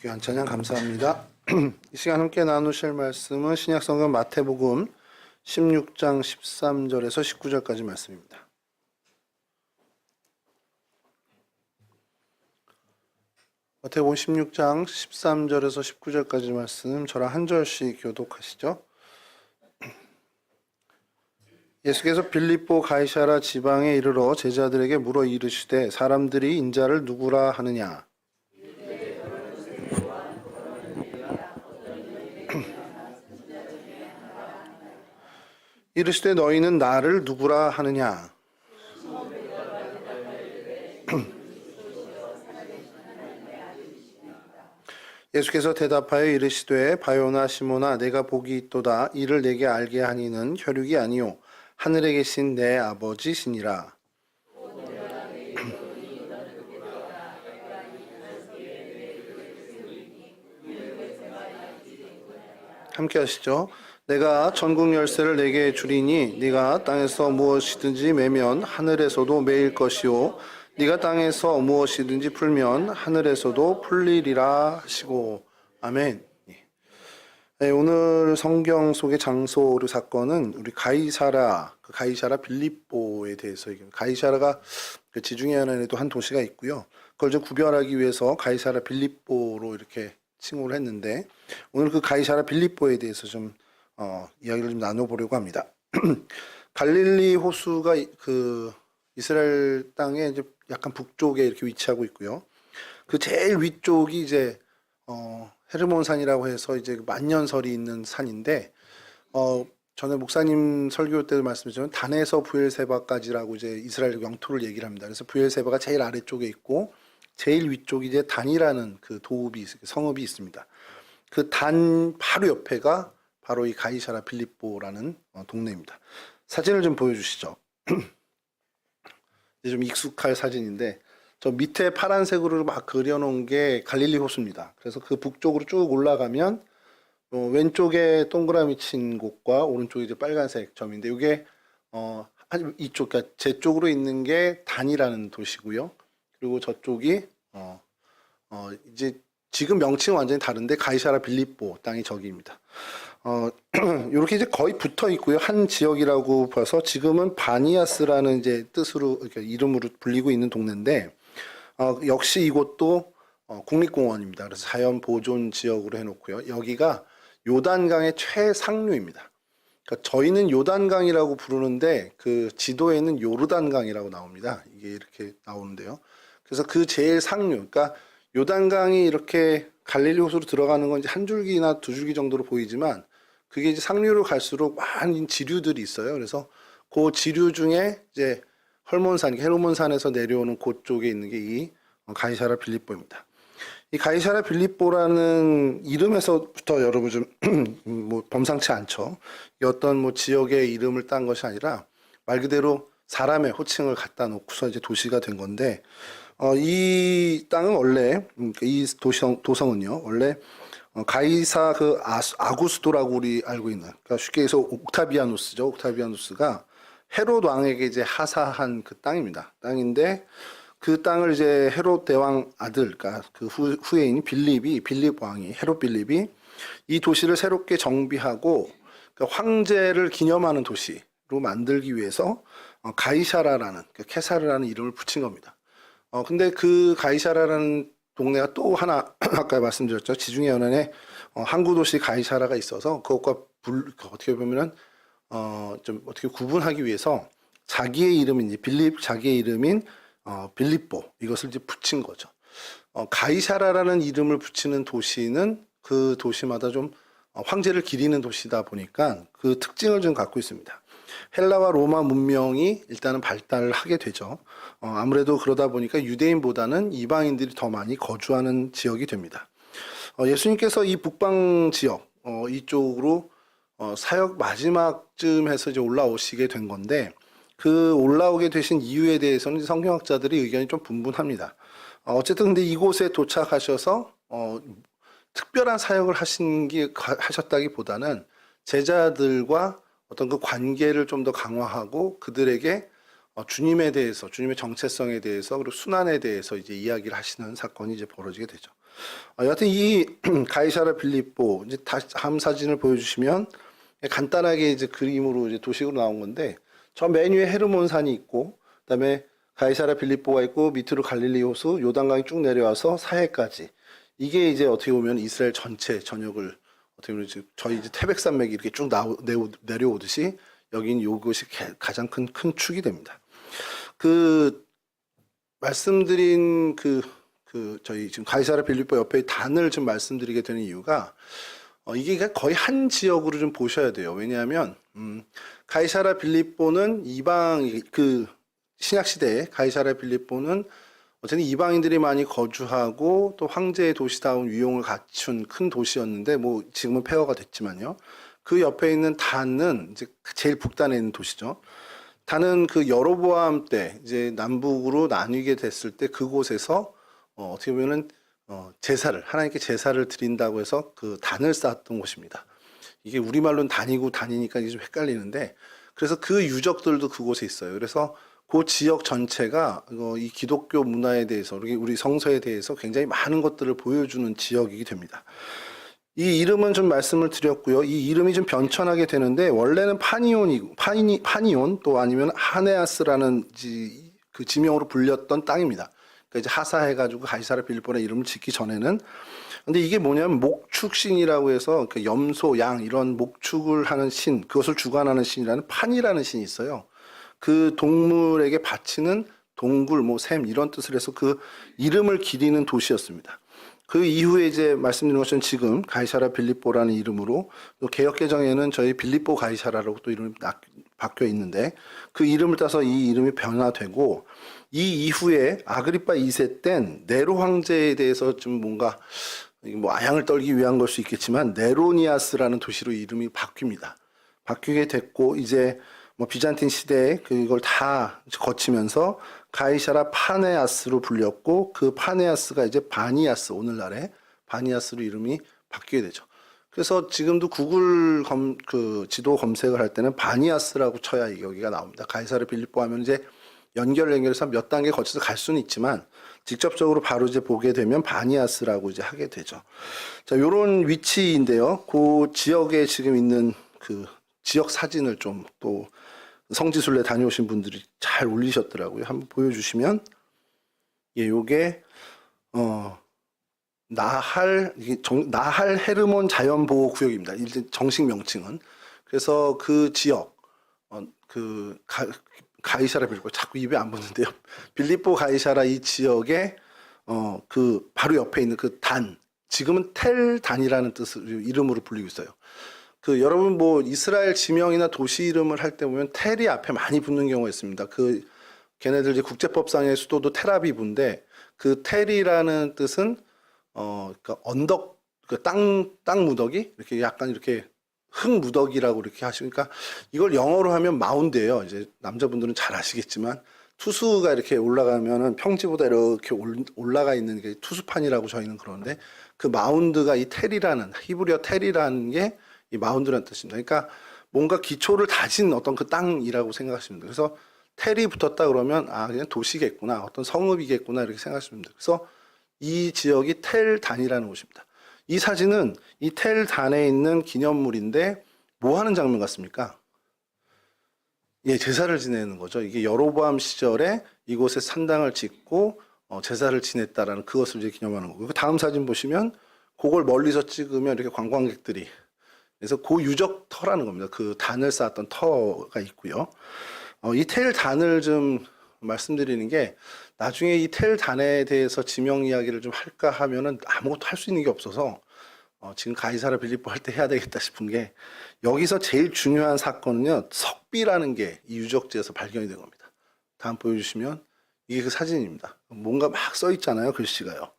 귀한 찬양 감사합니다. 이 시간 함께 나누실 말씀은 신약성경 마태복음 16장 13절에서 19절까지 말씀입니다. 마태복음 16장 13절에서 19절까지 말씀 저랑 한 절씩 교독하시죠. 예수께서 빌립보 가이사라 지방에 이르러 제자들에게 물어 이르시되 사람들이 인자를 누구라 하느냐. 이르시되 너희는 나를 누구라 하느냐. 예수께서 대답하여 이르시되 바요나 시모나 내가 복이 있도다. 이를 내게 알게 하니는 혈육이 아니요 하늘에 계신 내 아버지시니라. 함께 하시죠. 내가 전국 열쇠를 내게 주리니 네가 땅에서 무엇이든지 매면 하늘에서도 매일 것이요 네가 땅에서 무엇이든지 풀면 하늘에서도 풀리리라 하시고. 아멘. 네, 오늘 성경 속의 장소 그리고 사건은 우리 가이사라 빌립보에 대해서 가이사라가 그 지중해 연안에도 한 도시가 있고요. 그걸 좀 구별하기 위해서 가이사라 빌립보로 이렇게 칭호를 했는데 오늘 그 가이사라 빌립보에 대해서 좀 이야기를 좀 나눠보려고 합니다. 갈릴리 호수가 그 이스라엘 땅의 이제 약간 북쪽에 이렇게 위치하고 있고요. 그 제일 위쪽이 이제 헤르몬산이라고 해서 이제 만년설이 있는 산인데 전에 목사님 설교 때 말씀드렸지만 단에서 부엘세바까지라고 이제 이스라엘 영토를 얘기를 합니다. 그래서 부엘세바가 제일 아래쪽에 있고 제일 위쪽이 이제 단이라는 그 성읍이 있습니다. 그 단 바로 옆에가 바로 이 가이사라 빌립보라는 동네입니다. 사진을 좀 보여주시죠. 좀 익숙할 사진인데 저 밑에 파란색으로 막 그려놓은 게 갈릴리 호수입니다. 그래서 그 북쪽으로 쭉 올라가면 왼쪽에 동그라미 친 곳과 오른쪽에 이제 빨간색 점인데 이게 이쪽 그러니까 제 쪽으로 있는 게 단이라는 도시고요. 그리고 저쪽이 이제 지금 명칭은 완전히 다른데 가이사라 빌립보 땅이 저기입니다. 이렇게 이제 거의 붙어 있고요. 한 지역이라고 봐서 지금은 바니아스라는 이제 뜻으로 이렇게 이름으로 불리고 있는 동네인데 역시 이곳도 국립공원입니다. 그래서 자연 보존 지역으로 해놓고요. 여기가 요단강의 최상류입니다. 그러니까 저희는 요단강이라고 부르는데 그 지도에는 요르단강이라고 나옵니다. 이게 이렇게 나오는데요. 그래서 그 제일 상류, 그러니까 요단강이 이렇게 갈릴리 호수로 들어가는 건 이제 한 줄기나 두 줄기 정도로 보이지만 그게 이제 상류로 갈수록 많은 지류들이 있어요. 그래서 그 지류 중에 이제 헤르몬산에서 내려오는 그쪽에 있는 게 이 가이사라 빌립보입니다. 이 가이사라 빌립보라는 이름에서부터 여러분 좀 뭐 범상치 않죠. 어떤 뭐 지역의 이름을 딴 것이 아니라 말 그대로 사람의 호칭을 갖다 놓고서 이제 도시가 된 건데 이 땅은 원래 이 도성은요 원래 가이사 그 아구스도라고 우리 알고 있는 그러니까 쉽게 해서 옥타비아누스죠. 옥타비아누스가 헤롯 왕에게 이제 하사한 그 땅인데 그 땅을 이제 헤롯 대왕 아들 그러니까 그 후예인 빌립 왕이 헤롯 빌립이 이 도시를 새롭게 정비하고 그러니까 황제를 기념하는 도시로 만들기 위해서 가이사라라는 케사르라는 이름을 붙인 겁니다. 근데 그 가이사라라는 동네가 또 하나 아까 말씀드렸죠. 지중해 연안에 항구 도시 가이사라가 있어서 그것과 어떻게 보면은 좀 어떻게 구분하기 위해서 자기의 이름인 빌립보 이것을 이제 붙인 거죠. 가이사라라는 이름을 붙이는 도시는 그 도시마다 좀 황제를 기리는 도시다 보니까 그 특징을 좀 갖고 있습니다. 헬라와 로마 문명이 일단은 발달을 하게 되죠. 아무래도 그러다 보니까 유대인보다는 이방인들이 더 많이 거주하는 지역이 됩니다. 예수님께서 이 북방 지역 이쪽으로 사역 마지막쯤 해서 이제 올라오시게 된 건데 그 올라오게 되신 이유에 대해서는 성경학자들의 의견이 좀 분분합니다. 어쨌든 근데 이곳에 도착하셔서 특별한 사역을 하셨다기보다는 제자들과 어떤 그 관계를 좀 더 강화하고 그들에게 주님에 대해서, 주님의 정체성에 대해서, 그리고 순환에 대해서 이제 이야기를 하시는 사건이 이제 벌어지게 되죠. 여하튼 이 가이사라 빌립보, 이제 다음 사진을 보여주시면 간단하게 이제 그림으로 이제 도식으로 나온 건데, 저 맨 위에 헤르몬산이 있고, 그다음에 가이사라 빌립보가 있고, 밑으로 갈릴리 호수, 요단강이 쭉 내려와서 사해까지. 이게 이제 어떻게 보면 이스라엘 전체 전역을 어떻게 보면 이제 저희 이제 태백산맥이 이렇게 쭉 내려오듯이 여긴 요것이 가장 큰 축이 됩니다. 그 말씀드린 저희 지금 가이사라 빌립보 옆에 단을 좀 말씀드리게 되는 이유가 이게 거의 한 지역으로 좀 보셔야 돼요. 왜냐하면 가이사라 빌립보는 이방 신약 시대에 가이사라 빌립보는 어쨌든 이방인들이 많이 거주하고 또 황제의 도시다운 위용을 갖춘 큰 도시였는데 뭐 지금은 폐허가 됐지만요. 그 옆에 있는 단은 이제 제일 북단에 있는 도시죠. 단은 그 여로보암 때 이제 남북으로 나뉘게 됐을 때 그곳에서 어떻게 보면은 제사를 하나님께 제사를 드린다고 해서 그 단을 쌓았던 곳입니다. 이게 우리말로는 단이고 단이니까 이게 좀 헷갈리는데 그래서 그 유적들도 그곳에 있어요. 그래서 그 지역 전체가 이 기독교 문화에 대해서 우리 성서에 대해서 굉장히 많은 것들을 보여주는 지역이게 됩니다. 이 이름은 좀 말씀을 드렸고요. 이 이름이 좀 변천하게 되는데 원래는 파니온 또 아니면 하네아스라는 그 지명으로 불렸던 땅입니다. 그러니까 이제 하사해가지고 가이사라 빌립보의 이름을 짓기 전에는 근데 이게 뭐냐면 목축신이라고 해서 그 염소, 양 이런 목축을 하는 신, 그것을 주관하는 신이라는 판이라는 신이 있어요. 그 동물에게 바치는 동굴, 샘 이런 뜻을 해서 그 이름을 기리는 도시였습니다. 그 이후에 이제 말씀드린 것처럼 지금 가이사라 빌립보라는 이름으로 또 개역 개정에는 저희 빌립보 가이사라라고 또 이름이 바뀌어 있는데 그 이름을 따서 이 이름이 변화되고 이 이후에 아그리파 2세 땐 네로 황제에 대해서 좀 뭔가 아양을 떨기 위한 걸 수 있겠지만 네로니아스라는 도시로 이름이 바뀝니다. 바뀌게 됐고 이제 비잔틴 시대에 그걸 다 거치면서 가이사라 파네아스로 불렸고 그 파네아스가 이제 바니아스 오늘날의 바니아스로 이름이 바뀌게 되죠. 그래서 지금도 구글 지도 검색을 할 때는 바니아스라고 쳐야 여기가 나옵니다. 가이사라 빌립보 하면 이제 연결해서 몇 단계 거쳐서 갈 수는 있지만 직접적으로 바로 이제 보게 되면 바니아스라고 이제 하게 되죠. 자, 요런 위치인데요. 그 지역에 지금 있는 그 지역 사진을 좀 또 성지순례 다녀오신 분들이 잘 올리셨더라고요. 한번 보여주시면 요게 나할 헤르몬 자연보호구역입니다. 정식 명칭은. 그래서 그 지역 가이사라 빌립보 자꾸 입에 안 붙는데요. 빌립보 가이사라 이 지역에 그 바로 옆에 있는 그 단 지금은 텔 단이라는 뜻으로 이름으로 불리고 있어요. 여러분 이스라엘 지명이나 도시 이름을 할 때 보면 텔이 앞에 많이 붙는 경우가 있습니다. 걔네들 이제 국제법상의 수도도 텔아비브인데 그 텔이라는 뜻은 그러니까 언덕 땅 무더기 이렇게 약간 이렇게 흙 무더기라고 이렇게 하시니까 이걸 영어로 하면 마운드예요. 이제 남자분들은 잘 아시겠지만 투수가 이렇게 올라가면은 평지보다 이렇게 올라가 있는 게 투수판이라고 저희는 그러는데 그 마운드가 이 텔이라는 히브리어 텔이라는 게 이 마운드라는 뜻입니다. 그러니까 뭔가 기초를 다진 어떤 그 땅이라고 생각하시면 돼요. 그래서 텔이 붙었다 그러면 그냥 도시겠구나, 어떤 성읍이겠구나 이렇게 생각하시면 돼요. 그래서 이 지역이 텔단이라는 곳입니다. 이 사진은 이 텔단에 있는 기념물인데 뭐 하는 장면 같습니까? 제사를 지내는 거죠. 이게 여로보암 시절에 이곳에 산당을 짓고 제사를 지냈다라는 그것을 이제 기념하는 거고. 다음 사진 보시면 그걸 멀리서 찍으면 이렇게 관광객들이 그래서 그 유적 터라는 겁니다. 그 단을 쌓았던 터가 있고요. 이 텔 단을 좀 말씀드리는 게 나중에 이 텔 단에 대해서 지명 이야기를 좀 할까 하면은 아무것도 할 수 있는 게 없어서 지금 가이사라 빌립보 할 때 해야 되겠다 싶은 게 여기서 제일 중요한 사건은요. 석비라는 게 이 유적지에서 발견이 된 겁니다. 다음 보여주시면 이게 그 사진입니다. 뭔가 막 써 있잖아요. 글씨가요.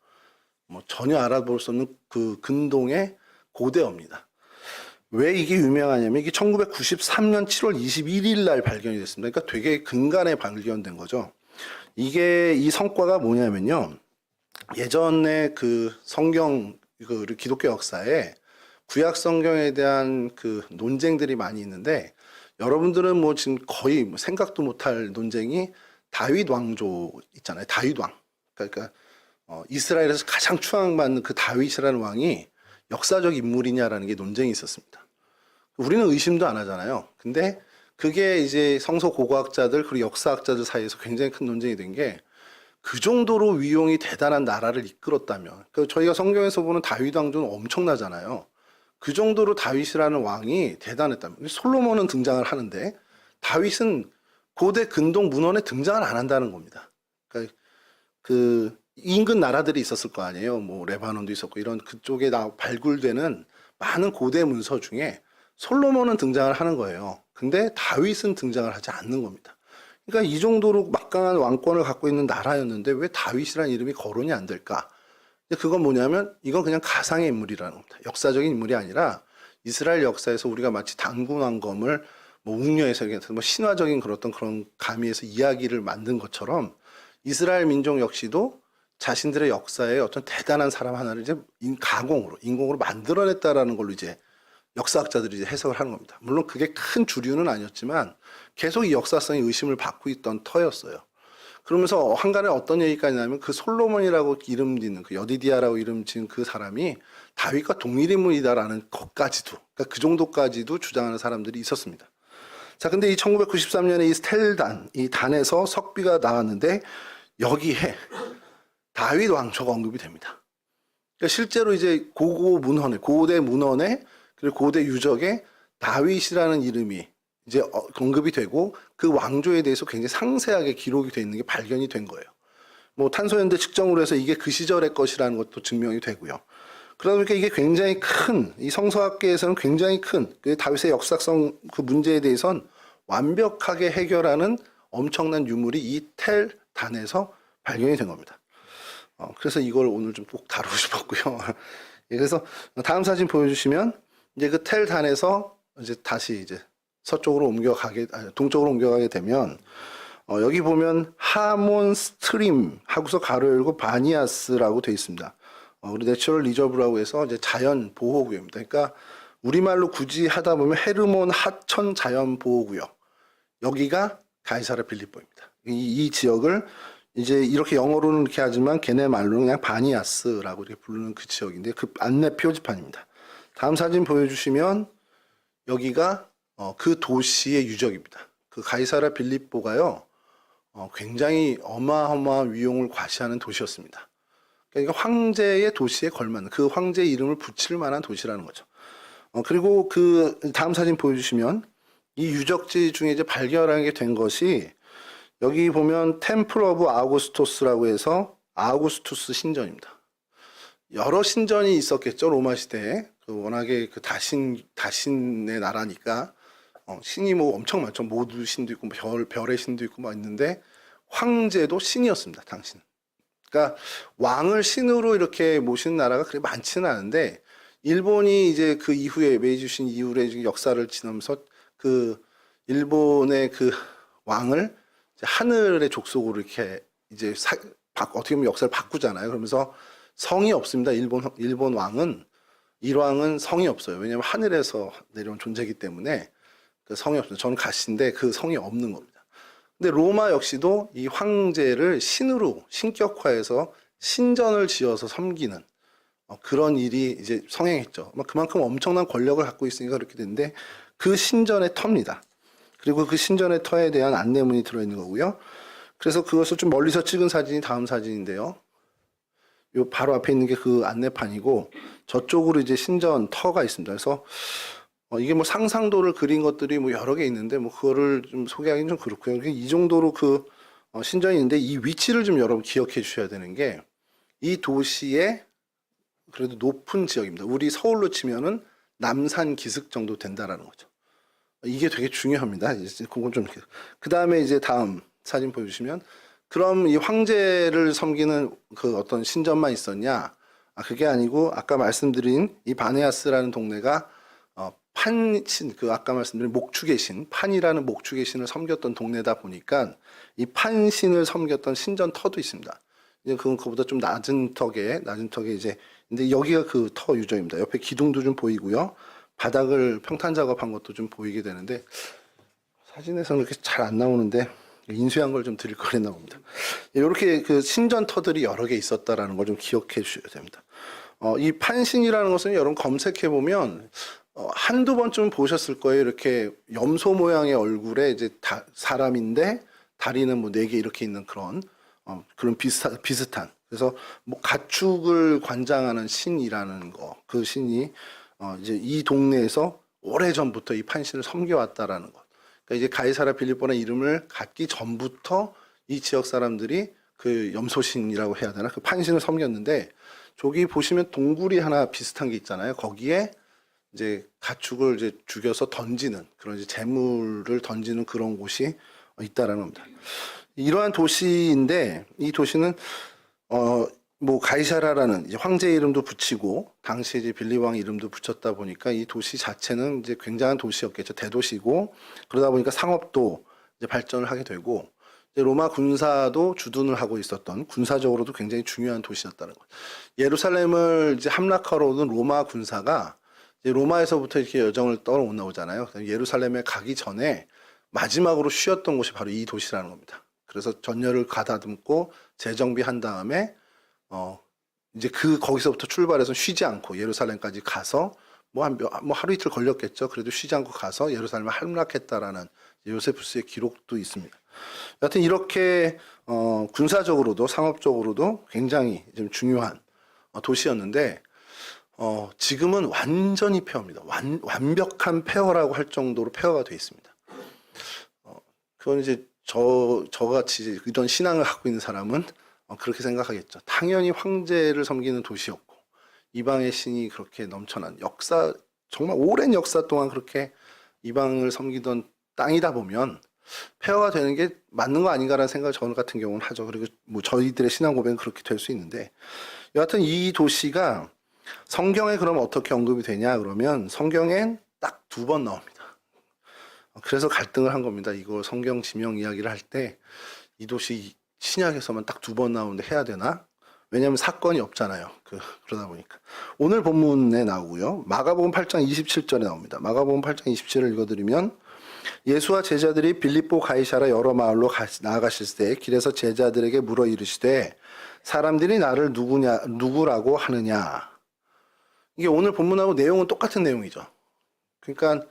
전혀 알아볼 수 없는 그 근동의 고대어입니다. 왜 이게 유명하냐면 이게 1993년 7월 21일 날 발견이 됐습니다. 그러니까 되게 근간에 발견된 거죠. 이 성과가 뭐냐면요. 예전에 그 성경, 기독교 역사에 구약 성경에 대한 그 논쟁들이 많이 있는데 여러분들은 뭐 지금 거의 뭐 생각도 못할 논쟁이 다윗 왕조 있잖아요. 다윗 왕. 그러니까 이스라엘에서 가장 추앙받는 그 다윗이라는 왕이 역사적 인물이냐라는 게 논쟁이 있었습니다. 우리는 의심도 안 하잖아요. 근데 그게 이제 성서 고고학자들 그리고 역사학자들 사이에서 굉장히 큰 논쟁이 된 게 그 정도로 위용이 대단한 나라를 이끌었다면, 그 저희가 성경에서 보는 다윗 왕조는 엄청나잖아요. 그 정도로 다윗이라는 왕이 대단했다면, 솔로몬은 등장을 하는데 다윗은 고대 근동 문헌에 등장을 안 한다는 겁니다. 그러니까 그 인근 나라들이 있었을 거 아니에요. 뭐 레바논도 있었고 이런 그쪽에 발굴되는 많은 고대 문서 중에 솔로몬은 등장을 하는 거예요. 근데 다윗은 등장을 하지 않는 겁니다. 그러니까 이 정도로 막강한 왕권을 갖고 있는 나라였는데 왜 다윗이라는 이름이 거론이 안 될까? 그건 뭐냐면 이건 그냥 가상의 인물이라는 겁니다. 역사적인 인물이 아니라 이스라엘 역사에서 우리가 마치 단군왕검을 뭐 웅녀에서 뭐 신화적인 그런 가미에서 이야기를 만든 것처럼 이스라엘 민족 역시도 자신들의 역사에 어떤 대단한 사람 하나를 이제 인공으로 만들어냈다라는 걸로 이제 역사학자들이 이제 해석을 하는 겁니다. 물론 그게 큰 주류는 아니었지만 계속 이 역사성이 의심을 받고 있던 터였어요. 그러면서 한간에 어떤 얘기까지 나면 그 솔로몬이라고 이름 짓는 그 여디디아라고 이름 지은 그 사람이 다윗과 동일인물이다라는 것까지도, 그러니까 그 정도까지도 주장하는 사람들이 있었습니다. 자, 근데 이 1993년에 이 스텔단, 이 단에서 석비가 나왔는데 여기에 다윗 왕조가 언급이 됩니다. 그러니까 실제로 이제 고대 문헌에 그리고 고대 유적에 다윗이라는 이름이 이제 언급이 되고 그 왕조에 대해서 굉장히 상세하게 기록이 되어 있는 게 발견이 된 거예요. 뭐 탄소연대 측정으로 해서 이게 그 시절의 것이라는 것도 증명이 되고요. 그러다 보니까 이게 굉장히 큰, 이 성서학계에서는 굉장히 큰 그 다윗의 역사성 그 문제에 대해선 완벽하게 해결하는 엄청난 유물이 이 텔 단에서 발견이 된 겁니다. 그래서 이걸 오늘 좀 꼭 다루고 싶었고요. 그래서 다음 사진 보여주시면 이제 그 텔 단에서 이제 다시 이제 동쪽으로 옮겨가게 되면 여기 보면 하몬 스트림 하고서 가로 열고 바니아스라고 되어 있습니다. 우리 내추럴 리저브라고 해서 이제 자연 보호구역입니다. 그러니까 우리말로 굳이 하다 보면 헤르몬 하천 자연 보호구역. 여기가 가이사라 빌립보입니다. 이 지역을 이제 이렇게 영어로는 이렇게 하지만 걔네 말로는 그냥 바니아스라고 이렇게 부르는 그 지역인데 그 안내 표지판입니다. 다음 사진 보여주시면 여기가 그 도시의 유적입니다. 그 가이사라 빌립보가요, 굉장히 어마어마한 위용을 과시하는 도시였습니다. 그러니까 황제의 도시에 걸맞는 그 황제의 이름을 붙일 만한 도시라는 거죠. 그리고 그 다음 사진 보여주시면 이 유적지 중에 이제 발견하게 된 것이 여기 보면 템플 오브 아우구스토스라고 해서 아우구스투스 신전입니다. 여러 신전이 있었겠죠, 로마 시대에. 워낙에 그 다신의 나라니까 신이 뭐 엄청 많죠. 모두 신도 있고 별의 신도 있고 막 있는데 황제도 신이었습니다, 당신. 그러니까 왕을 신으로 이렇게 모시는 나라가 그렇게 많지는 않은데 일본이 이제 그 이후에 메이지 신 이후에 역사를 지나면서 그 일본의 그 왕을 하늘의 족속으로 이렇게 이제 어떻게 보면 역사를 바꾸잖아요. 그러면서 성이 없습니다. 일본 왕은 일왕은 성이 없어요. 왜냐하면 하늘에서 내려온 존재이기 때문에 그 성이 없어요. 저는 가시인데 그 성이 없는 겁니다. 근데 로마 역시도 이 황제를 신으로 신격화해서 신전을 지어서 섬기는 그런 일이 이제 성행했죠. 그만큼 엄청난 권력을 갖고 있으니까 그렇게 되는데 그 신전의 터입니다. 그리고 그 신전의 터에 대한 안내문이 들어있는 거고요. 그래서 그것을 좀 멀리서 찍은 사진이 다음 사진인데요. 요 바로 앞에 있는 게 그 안내판이고 저쪽으로 이제 신전 터가 있습니다. 그래서 이게 뭐 상상도를 그린 것들이 뭐 여러 개 있는데 뭐 그거를 좀 소개하기는 좀 그렇고요. 이 정도로 그 신전이 있는데 이 위치를 좀 여러분 기억해 주셔야 되는 게 이 도시의 그래도 높은 지역입니다. 우리 서울로 치면은 남산 기슭 정도 된다라는 거죠. 이게 되게 중요합니다. 이제 그건 좀 그 다음에 이제 다음 사진 보여주시면 그럼 이 황제를 섬기는 그 어떤 신전만 있었냐? 그게 아니고 아까 말씀드린 이 바네아스라는 동네가 판신 그 아까 말씀드린 목축의 신 판이라는 목축의 신을 섬겼던 동네다 보니까 이 판신을 섬겼던 신전 터도 있습니다. 이제 그거보다 좀 낮은 턱에 이제 근데 여기가 그 터 유적입니다. 옆에 기둥도 좀 보이고요. 바닥을 평탄 작업한 것도 좀 보이게 되는데 사진에서는 이렇게 잘 안 나오는데 인쇄한 걸 좀 드릴 거랬나 봅니다. 이렇게 그 신전터들이 여러 개 있었다라는 걸 좀 기억해 주셔야 됩니다. 이 판신이라는 것은 여러분 검색해 보면 한두 번쯤 보셨을 거예요. 이렇게 염소 모양의 얼굴에 이제 사람인데 다리는 뭐 4개 이렇게 있는 그런 비슷한. 그래서 뭐 가축을 관장하는 신이라는 거, 그 신이 이제 이 동네에서 오래전부터 이 판신을 섬겨왔다라는 것. 그러니까 이제 가이사라 빌립보라는 이름을 갖기 전부터 이 지역 사람들이 그 염소신이라고 해야 되나? 그 판신을 섬겼는데, 저기 보시면 동굴이 하나 비슷한 게 있잖아요. 거기에 이제 가축을 이제 죽여서 던지는 그런 이제 재물을 던지는 그런 곳이 있다라는 겁니다. 이러한 도시인데, 이 도시는 뭐 가이사라라는 이제 황제 이름도 붙이고 당시 이제 빌립 왕 이름도 붙였다 보니까 이 도시 자체는 이제 굉장한 도시였겠죠. 대도시고, 그러다 보니까 상업도 이제 발전을 하게 되고, 이제 로마 군사도 주둔을 하고 있었던, 군사적으로도 굉장히 중요한 도시였다는 것. 예루살렘을 이제 함락하러 오는 로마 군사가 이제 로마에서부터 이렇게 여정을 떠나오잖아요. 예루살렘에 가기 전에 마지막으로 쉬었던 곳이 바로 이 도시라는 겁니다. 그래서 전열을 가다듬고 재정비한 다음에 이제 거기서부터 출발해서 쉬지 않고 예루살렘까지 가서 뭐 하루 이틀 걸렸겠죠. 그래도 쉬지 않고 가서 예루살렘을 함락했다라는 요세푸스의 기록도 있습니다. 여하튼 이렇게 군사적으로도 상업적으로도 굉장히 좀 중요한 도시였는데, 지금은 완전히 폐허입니다. 완벽한 폐허라고 할 정도로 폐허가 되어 있습니다. 그건 이제 저같이 이런 신앙을 갖고 있는 사람은 그렇게 생각하겠죠. 당연히 황제를 섬기는 도시였고 이방의 신이 그렇게 넘쳐난 역사, 정말 오랜 역사 동안 그렇게 이방을 섬기던 땅이다 보면 폐허가 되는 게 맞는 거 아닌가라는 생각을 저 같은 경우는 하죠. 그리고 뭐 저희들의 신앙 고백은 그렇게 될 수 있는데, 여하튼 이 도시가 성경에 그럼 어떻게 언급이 되냐 그러면 성경엔 딱 2번 나옵니다. 그래서 갈등을 한 겁니다. 이거 성경 지명 이야기를 할 때 이 도시 신약에서만 딱 2번 나오는데 해야 되나? 왜냐하면 사건이 없잖아요. 그러다 보니까. 오늘 본문에 나오고요. 마가복음 8장 27절에 나옵니다. 마가복음 8장 27절을 읽어드리면, 예수와 제자들이 빌립보 가이사라 여러 마을로 나아가실 때 길에서 제자들에게 물어 이르시되 사람들이 나를 누구라고 하느냐. 이게 오늘 본문하고 내용은 똑같은 내용이죠. 그러니까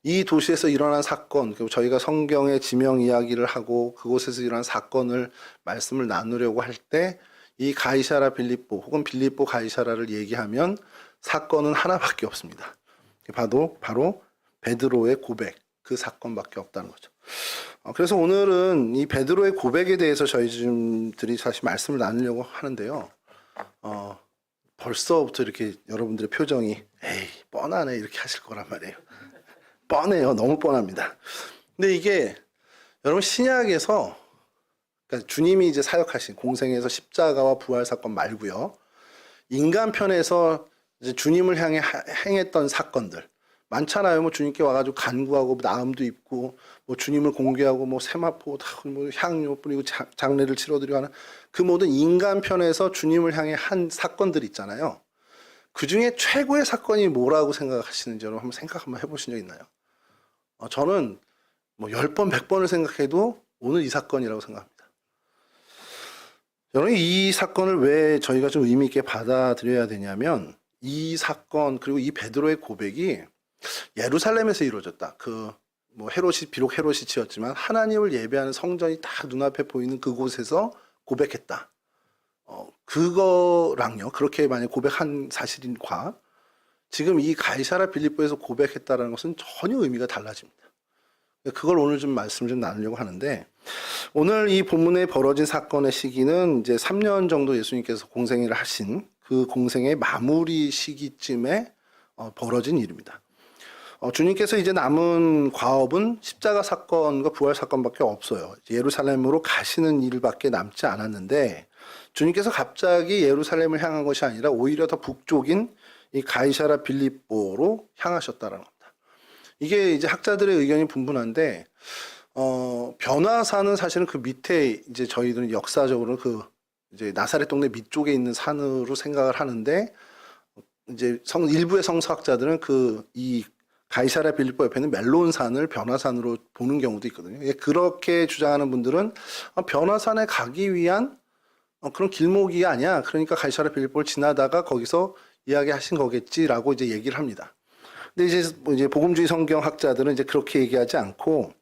이 도시에서 일어난 사건, 그리고 저희가 성경의 지명 이야기를 하고 그곳에서 일어난 사건을 말씀을 나누려고 할 때 이 가이사라 빌립보 혹은 빌립보 가이사라를 얘기하면 사건은 하나밖에 없습니다. 바로 베드로의 고백, 그 사건밖에 없다는 거죠. 그래서 오늘은 이 베드로의 고백에 대해서 저희들이 사실 말씀을 나누려고 하는데요. 벌써부터 이렇게 여러분들의 표정이 에이 뻔하네 이렇게 하실 거란 말이에요. 뻔해요. 너무 뻔합니다. 근데 이게 여러분 신약에서, 그러니까 주님이 이제 사역하신 공생에서 십자가와 부활 사건 말고요, 인간편에서 이제 주님을 향해 행했던 사건들 많잖아요. 뭐 주님께 와가지고 간구하고 나음도 입고 뭐 주님을 공개하고 뭐 세마포 뭐 향료 뿌리고 장례를 치러드리고 하는 그 모든 인간편에서 주님을 향해 한 사건들 있잖아요. 그 중에 최고의 사건이 뭐라고 생각하시는지 여러분 한번 해보신 적 있나요? 저는 뭐 10번, 100번을 생각해도 오늘 이 사건이라고 생각합니다. 여러분, 이 사건을 왜 저희가 좀 의미 있게 받아들여야 되냐면, 이 사건 그리고 이 베드로의 고백이 예루살렘에서 이루어졌다. 뭐 비록 헤롯이 지었지만 하나님을 예배하는 성전이 딱 눈앞에 보이는 그곳에서 고백했다. 그거랑요, 그렇게 만약 고백한 사실과 지금 이 가이사라 빌립보에서 고백했다라는 것은 전혀 의미가 달라집니다. 그걸 오늘 좀 말씀 좀 나누려고 하는데, 오늘 이 본문에 벌어진 사건의 시기는 이제 3년 정도 예수님께서 공생애를 하신 그 공생의 마무리 시기쯤에 벌어진 일입니다. 주님께서 이제 남은 과업은 십자가 사건과 부활 사건밖에 없어요. 예루살렘으로 가시는 일밖에 남지 않았는데, 주님께서 갑자기 예루살렘을 향한 것이 아니라 오히려 더 북쪽인 이 가이사라 빌립보로 향하셨다는 겁니다. 이게 이제 학자들의 의견이 분분한데, 변화산은 사실은 그 밑에 이제 저희들은 역사적으로 이제 나사렛 동네 밑쪽에 있는 산으로 생각을 하는데, 이제 일부의 성서학자들은 이 가이사랴 빌립보 옆에는 멜론산을 변화산으로 보는 경우도 있거든요. 예, 그렇게 주장하는 분들은 변화산에 가기 위한 그런 길목이 아니야. 그러니까 가이사랴 빌립보를 지나다가 거기서 이야기하신 거겠지라고 이제 얘기를 합니다. 근데 이제 복음주의 성경학자들은 이제 그렇게 얘기하지 않고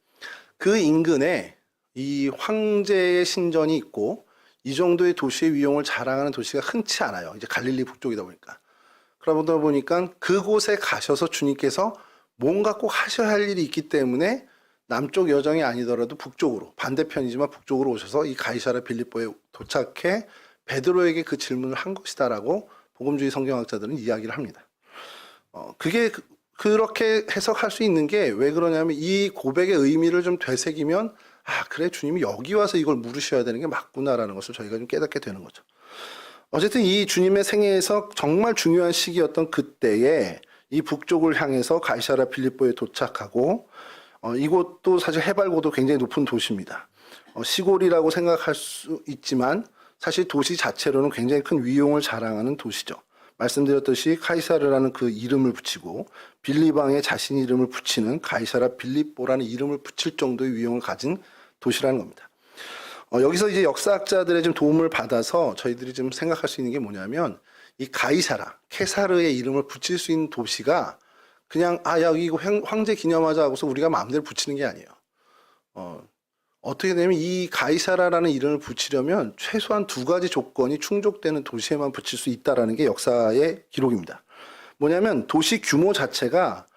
그 인근에 이 황제의 신전이 있고 이 정도의 도시의 위용을 자랑하는 도시가 흔치 않아요. 이제 갈릴리 북쪽이다 보니까. 그러다 보니까 그곳에 가셔서 주님께서 뭔가 꼭 하셔야 할 일이 있기 때문에 남쪽 여정이 아니더라도 북쪽으로, 반대편이지만 북쪽으로 오셔서 이 가이사랴 빌립보에 도착해 베드로에게 그 질문을 한 것이다라고 복음주의 성경학자들은 이야기를 합니다. 그게 그렇게 해석할 수 있는 게 왜 그러냐면 이 고백의 의미를 좀 되새기면 그래 주님이 여기 와서 이걸 물으셔야 되는 게 맞구나라는 것을 저희가 좀 깨닫게 되는 거죠. 어쨌든 이 주님의 생애에서 정말 중요한 시기였던 그때에 이 북쪽을 향해서 가이사랴 빌립보에 도착하고 이곳도 사실 해발고도 굉장히 높은 도시입니다. 시골이라고 생각할 수 있지만 사실 도시 자체로는 굉장히 큰 위용을 자랑하는 도시죠. 말씀드렸듯이 카이사르라는 그 이름을 붙이고 빌리방에 자신 이름을 붙이는 가이사랴 빌립보라는 이름을 붙일 정도의 위용을 가진 도시라는 겁니다. 여기서 이제 역사학자들의 좀 도움을 받아서 저희들이 좀 생각할 수 있는 게 뭐냐면 이 가이사라, 케사르의 이름을 붙일 수 있는 도시가 그냥 여기 이거 황제 기념하자 하고서 우리가 마음대로 붙이는 게 아니에요. 어떻게 되냐면 이 가이사라라는 이름을 붙이려면 최소한 두 가지 조건이 충족되는 도시에만 붙일 수 있다라는 게 역사의 기록입니다. 뭐냐면 도시 규모 자체가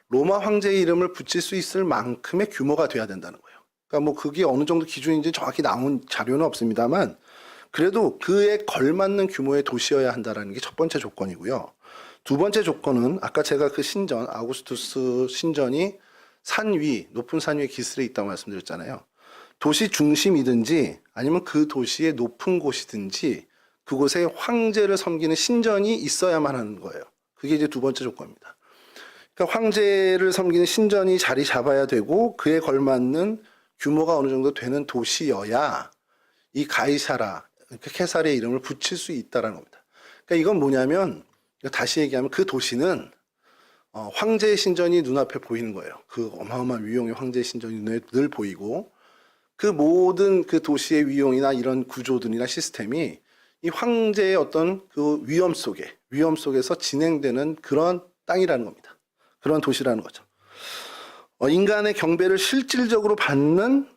로마 황제의 이름을 붙일 수 있을 만큼의 규모가 돼야 된다는 거예요. 그러니까 뭐 그게 어느 정도 기준인지 정확히 나온 자료는 없습니다만 그래도 그에 걸맞는 규모의 도시여야 한다는 게 첫 번째 조건이고요. 두 번째 조건은 아까 제가 그 신전, 아우구스투스 신전이 산 위, 높은 산 위에 기슬에 있다고 말씀드렸잖아요. 도시 중심이든지 아니면 그 도시의 높은 곳이든지 그곳에 황제를 섬기는 신전이 있어야만 하는 거예요. 그게 이제 두 번째 조건입니다. 그러니까 황제를 섬기는 신전이 자리 잡아야 되고 그에 걸맞는 규모가 어느 정도 되는 도시여야 이 가이사라, 케사르의 이름을 붙일 수 있다는 겁니다. 그러니까 이건 뭐냐면 다시 얘기하면 그 도시는 황제의 신전이 눈앞에 보이는 거예요. 그 어마어마한 위용의 황제의 신전이 눈에 늘 보이고 그 모든 그 도시의 위용이나 이런 구조들이나 시스템이 이 황제의 어떤 그 위험 속에서 진행되는 그런 땅이라는 겁니다. 그런 도시라는 거죠. 인간의 경배를 실질적으로 받는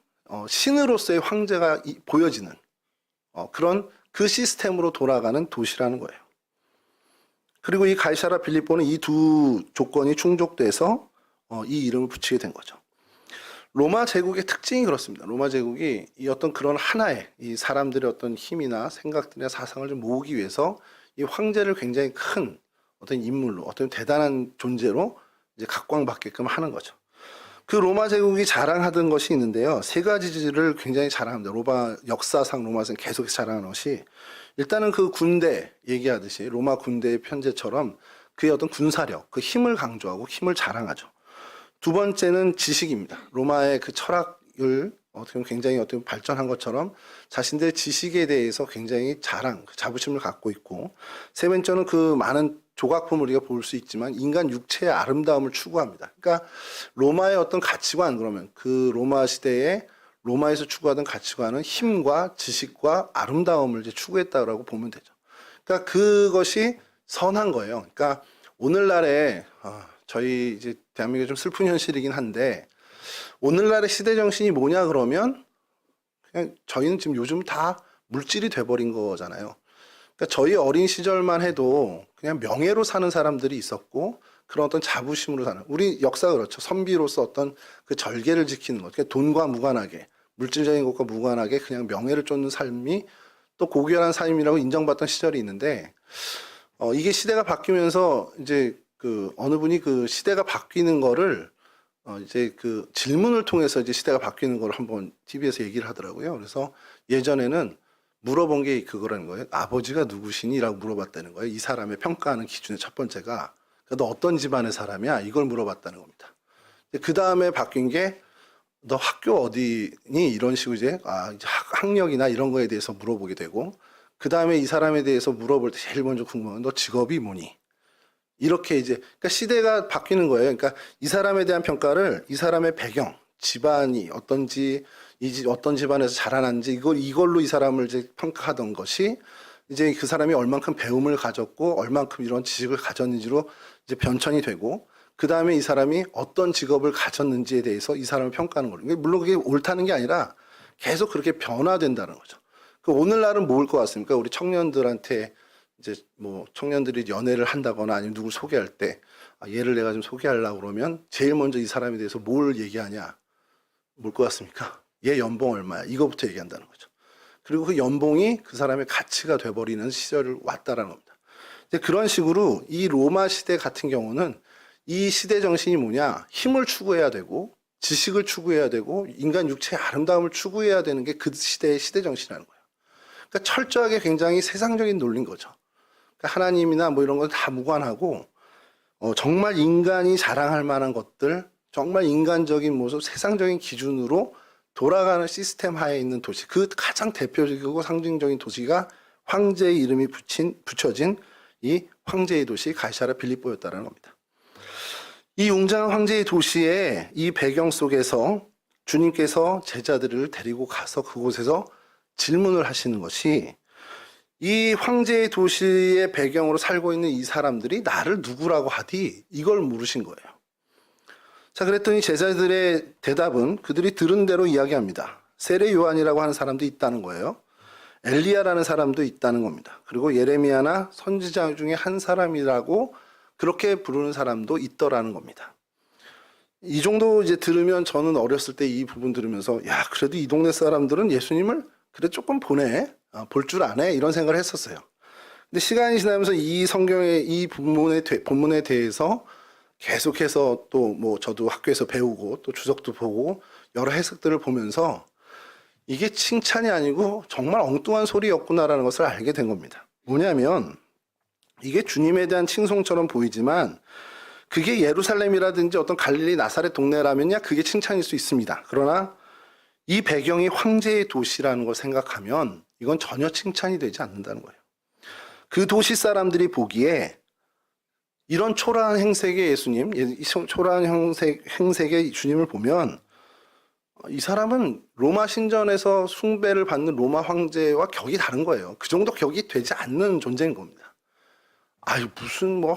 신으로서의 황제가 보여지는 그런 그 시스템으로 돌아가는 도시라는 거예요. 그리고 이 가이사랴 빌립보는 이 두 조건이 충족돼서 이 이름을 붙이게 된 거죠. 로마 제국의 특징이 그렇습니다. 로마 제국이 이 어떤 그런 하나의 이 사람들의 어떤 힘이나 생각들이나 사상을 좀 모으기 위해서 이 황제를 굉장히 큰 어떤 인물로, 어떤 대단한 존재로 이제 각광받게끔 하는 거죠. 그 로마 제국이 자랑하던 것이 있는데요. 세 가지를 굉장히 자랑합니다. 역사상 로마에서는 계속 자랑하는 것이 일단은 그 군대 얘기하듯이 로마 군대의 편제처럼 그의 어떤 군사력, 그 힘을 강조하고 힘을 자랑하죠. 두 번째는 지식입니다. 로마의 그 철학을 어떻게 보면 굉장히 어떻게 발전한 것처럼 자신들의 지식에 대해서 굉장히 자부심을 갖고 있고 세 번째는 그 많은 조각품을 우리가 볼 수 있지만 인간 육체의 아름다움을 추구합니다. 그러니까 로마의 어떤 가치관 그러면 그 로마 시대에 로마에서 추구하던 가치관은 힘과 지식과 아름다움을 이제 추구했다라고 보면 되죠. 그러니까 그것이 선한 거예요. 그러니까 오늘날에 저희 이제 대한민국이 좀 슬픈 현실이긴 한데 오늘날의 시대 정신이 뭐냐 그러면 그냥 저희는 지금 요즘 다 물질이 돼버린 거잖아요. 그러니까 저희 어린 시절만 해도 그냥 명예로 사는 사람들이 있었고 그런 어떤 자부심으로 사는 우리 역사가 그렇죠. 선비로서 어떤 그 절개를 지키는 것, 그러니까 돈과 무관하게 물질적인 것과 무관하게 그냥 명예를 쫓는 삶이 또 고귀한 삶이라고 인정받던 시절이 있는데 이게 시대가 바뀌면서 이제 그 어느 분이 그 시대가 바뀌는 거를 이제 그 질문을 통해서 이제 시대가 바뀌는 걸 한번 TV에서 얘기를 하더라고요. 그래서 예전에는 물어본 게 그거라는 거예요. 아버지가 누구시니?라고 물어봤다는 거예요. 이 사람의 평가하는 기준의 첫 번째가 너 어떤 집안의 사람이야? 이걸 물어봤다는 겁니다. 그 다음에 바뀐 게 너 학교 어디니? 이런 식으로 이제 학력이나 이런 거에 대해서 물어보게 되고 그 다음에 이 사람에 대해서 물어볼 때 제일 먼저 궁금한 건 너 직업이 뭐니? 이렇게 이제 그러니까 시대가 바뀌는 거예요. 그러니까 이 사람에 대한 평가를 이 사람의 배경, 집안이 어떤지, 어떤 집안에서 자라난지 이걸로 이 사람을 이제 평가하던 것이 이제 그 사람이 얼만큼 배움을 가졌고 얼만큼 이런 지식을 가졌는지로 이제 변천이 되고 그 다음에 이 사람이 어떤 직업을 가졌는지에 대해서 이 사람을 평가하는 거예요. 물론 그게 옳다는 게 아니라 계속 그렇게 변화된다는 거죠. 그 오늘날은 뭘 것 같습니까? 우리 청년들한테 이제 뭐 청년들이 연애를 한다거나 아니면 누굴 소개할 때 얘를 내가 좀 소개하려고 그러면 제일 먼저 이 사람에 대해서 뭘 얘기하냐? 뭘 것 같습니까? 얘 연봉 얼마야? 이거부터 얘기한다는 거죠. 그리고 그 연봉이 그 사람의 가치가 돼버리는 시절을 왔다라는 겁니다. 그런 식으로 이 로마 시대 같은 경우는 이 시대 정신이 뭐냐? 힘을 추구해야 되고 지식을 추구해야 되고 인간 육체의 아름다움을 추구해야 되는 게 그 시대의 시대 정신이라는 거예요. 그러니까 철저하게 굉장히 세상적인 논리인 거죠. 그러니까 하나님이나 뭐 이런 건 다 무관하고 정말 인간이 자랑할 만한 것들, 정말 인간적인 모습, 세상적인 기준으로 돌아가는 시스템 하에 있는 도시, 그 가장 대표적이고 상징적인 도시가 황제의 이름이 붙여진 이 황제의 도시 가이사랴 빌립보였다는 겁니다. 이 웅장한 황제의 도시의 이 배경 속에서 주님께서 제자들을 데리고 가서 그곳에서 질문을 하시는 것이 이 황제의 도시의 배경으로 살고 있는 이 사람들이 나를 누구라고 하디? 이걸 물으신 거예요. 자, 그랬더니 제자들의 대답은 그들이 들은 대로 이야기합니다. 세례 요한이라고 하는 사람도 있다는 거예요. 엘리야라는 사람도 있다는 겁니다. 그리고 예레미야나 선지자 중에 한 사람이라고 그렇게 부르는 사람도 있더라는 겁니다. 이 정도 이제 들으면 저는 어렸을 때 이 부분 들으면서 야, 그래도 이 동네 사람들은 예수님을 그래 조금 보네, 볼 줄 아네 이런 생각을 했었어요. 근데 시간이 지나면서 이 성경의 이 본문에 대해서 계속해서 또 뭐 저도 학교에서 배우고 또 주석도 보고 여러 해석들을 보면서 이게 칭찬이 아니고 정말 엉뚱한 소리였구나라는 것을 알게 된 겁니다. 뭐냐면 이게 주님에 대한 칭송처럼 보이지만 그게 예루살렘이라든지 어떤 갈릴리 나사렛 동네라면야 그게 칭찬일 수 있습니다. 그러나 이 배경이 황제의 도시라는 걸 생각하면 이건 전혀 칭찬이 되지 않는다는 거예요. 그 도시 사람들이 보기에 이런 초라한 행색의 예수님, 이 초라한 행색의 주님을 보면 이 사람은 로마 신전에서 숭배를 받는 로마 황제와 격이 다른 거예요. 그 정도 격이 되지 않는 존재인 겁니다. 아유, 무슨 뭐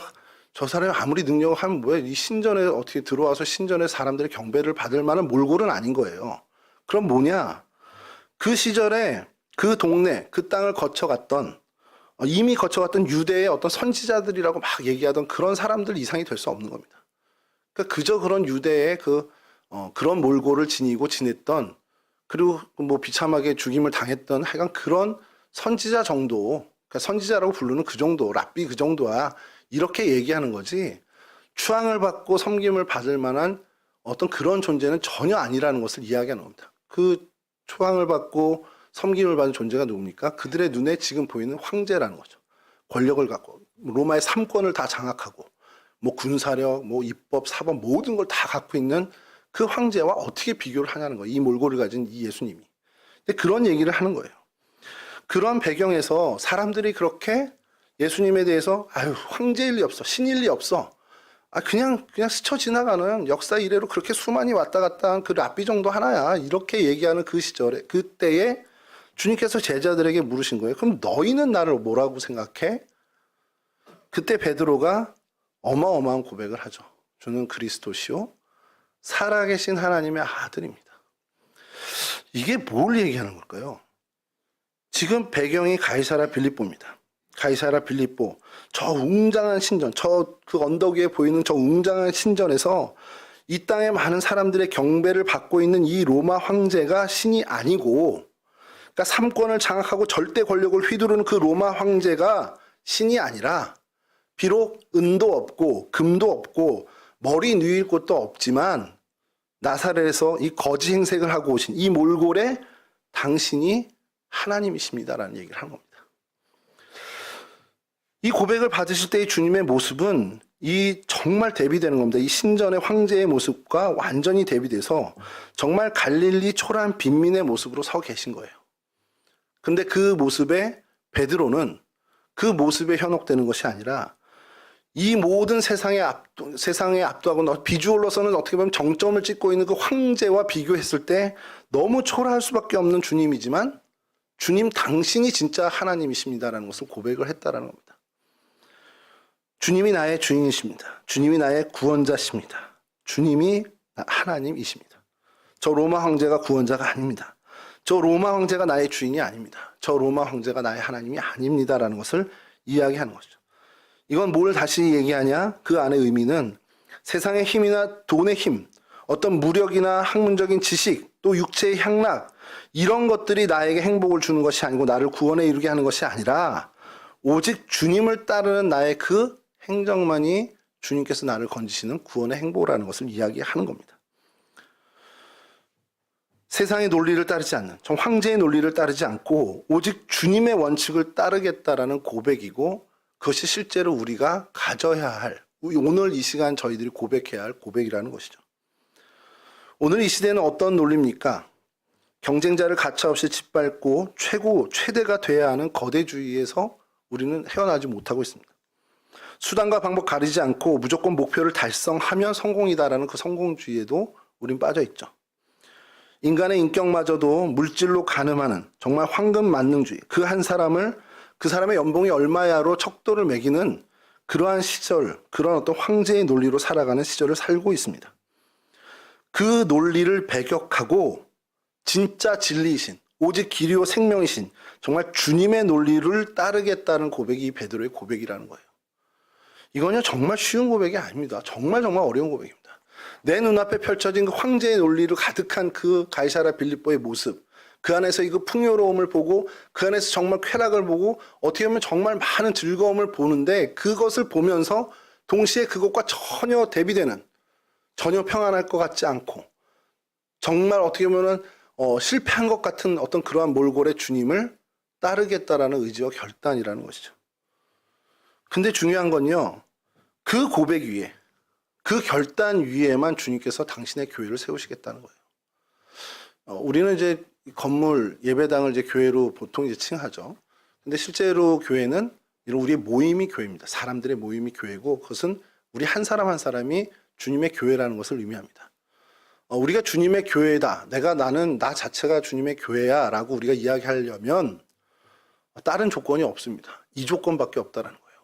저 사람이 아무리 능력을 하면 뭐야? 이 신전에 어떻게 들어와서 신전에 사람들의 경배를 받을 만한 몰골은 아닌 거예요. 그럼 뭐냐? 그 시절에 그 동네, 그 땅을 거쳐갔던 이미 거쳐갔던 유대의 어떤 선지자들이라고 막 얘기하던 그런 사람들 이상이 될 수 없는 겁니다. 그러니까 그저 그런 유대의 그런 몰골을 지니고 지냈던 그리고 뭐 비참하게 죽임을 당했던 하여간 그런 선지자 정도, 그러니까 선지자라고 부르는 그 정도, 랍비 그 정도야 이렇게 얘기하는 거지 추앙을 받고 섬김을 받을 만한 어떤 그런 존재는 전혀 아니라는 것을 이야기하는 겁니다. 그 추앙을 받고 섬김을 받는 존재가 누굽니까? 그들의 눈에 지금 보이는 황제라는 거죠. 권력을 갖고 로마의 3권을 다 장악하고 뭐 군사력, 뭐 입법, 사법 모든 걸 다 갖고 있는 그 황제와 어떻게 비교를 하냐는 거예요. 이 몰골을 가진 이 예수님이. 근데 그런 얘기를 하는 거예요. 그런 배경에서 사람들이 그렇게 예수님에 대해서 아유 황제일 리 없어, 신일 리 없어. 그냥 스쳐 지나가는 역사 이래로 그렇게 수많이 왔다 갔다 한 그 랍비 정도 하나야. 이렇게 얘기하는 그 시절에 그때에 주님께서 제자들에게 물으신 거예요. 그럼 너희는 나를 뭐라고 생각해? 그때 베드로가 어마어마한 고백을 하죠. 주는 그리스도시요 살아계신 하나님의 아들입니다. 이게 뭘 얘기하는 걸까요? 지금 배경이 가이사랴 빌립보입니다. 가이사랴 빌립보, 저 웅장한 신전, 그 언덕 위에 보이는 저 웅장한 신전에서 이 땅의 많은 사람들의 경배를 받고 있는 이 로마 황제가 신이 아니고, 그러니까 삼권을 장악하고 절대 권력을 휘두르는 그 로마 황제가 신이 아니라 비록 은도 없고 금도 없고 머리 누일 곳도 없지만 나사렛에서 이 거지 행색을 하고 오신 이 몰골에 당신이 하나님이십니다라는 얘기를 하는 겁니다. 이 고백을 받으실 때의 주님의 모습은 이 정말 대비되는 겁니다. 이 신전의 황제의 모습과 완전히 대비돼서 정말 갈릴리 초라한 빈민의 모습으로 서 계신 거예요. 근데 그 모습에 베드로는 그 모습에 현혹되는 것이 아니라 이 모든 세상에 압도하고 비주얼로서는 어떻게 보면 정점을 찍고 있는 그 황제와 비교했을 때 너무 초라할 수밖에 없는 주님이지만 주님 당신이 진짜 하나님이십니다라는 것을 고백을 했다라는 겁니다. 주님이 나의 주인이십니다. 주님이 나의 구원자십니다. 주님이 하나님이십니다. 저 로마 황제가 구원자가 아닙니다. 저 로마 황제가 나의 주인이 아닙니다. 저 로마 황제가 나의 하나님이 아닙니다라는 것을 이야기하는 것이죠. 이건 뭘 다시 얘기하냐? 그 안의 의미는 세상의 힘이나 돈의 힘, 어떤 무력이나 학문적인 지식, 또 육체의 향락, 이런 것들이 나에게 행복을 주는 것이 아니고 나를 구원에 이르게 하는 것이 아니라 오직 주님을 따르는 나의 그 행정만이 주님께서 나를 건지시는 구원의 행복이라는 것을 이야기하는 겁니다. 세상의 논리를 따르지 않는, 정 황제의 논리를 따르지 않고 오직 주님의 원칙을 따르겠다라는 고백이고 그것이 실제로 우리가 가져야 할, 오늘 이 시간 저희들이 고백해야 할 고백이라는 것이죠. 오늘 이 시대는 어떤 논리입니까? 경쟁자를 가차없이 짓밟고 최대가 돼야 하는 거대주의에서 우리는 헤어나지 못하고 있습니다. 수단과 방법 가리지 않고 무조건 목표를 달성하면 성공이다라는 그 성공주의에도 우린 빠져 있죠. 인간의 인격마저도 물질로 가늠하는 정말 황금 만능주의, 그 사람의 연봉이 얼마야로 척도를 매기는 그러한 시절, 그런 어떤 황제의 논리로 살아가는 시절을 살고 있습니다. 그 논리를 배격하고 진짜 진리이신, 오직 길이요 생명이신 정말 주님의 논리를 따르겠다는 고백이 베드로의 고백이라는 거예요. 이건요 정말 쉬운 고백이 아닙니다. 정말 어려운 고백입니다. 내 눈앞에 펼쳐진 그 황제의 논리를 가득한 그 가이사랴 빌립보의 모습, 그 안에서 이 그 풍요로움을 보고 그 안에서 정말 쾌락을 보고 어떻게 보면 정말 많은 즐거움을 보는데 그것을 보면서 동시에 그것과 전혀 대비되는, 전혀 평안할 것 같지 않고 정말 어떻게 보면 실패한 것 같은 어떤 그러한 몰골의 주님을 따르겠다라는 의지와 결단이라는 것이죠. 근데 중요한 건요, 그 고백 위에, 그 결단 위에만 주님께서 당신의 교회를 세우시겠다는 거예요. 우리는 이제 건물, 예배당을 이제 교회로 보통 이제 칭하죠. 근데 실제로 교회는 이런 우리의 모임이 교회입니다. 사람들의 모임이 교회고 그것은 우리 한 사람 한 사람이 주님의 교회라는 것을 의미합니다. 우리가 주님의 교회다. 나 자체가 주님의 교회야 라고 우리가 이야기하려면 다른 조건이 없습니다. 이 조건밖에 없다라는 거예요.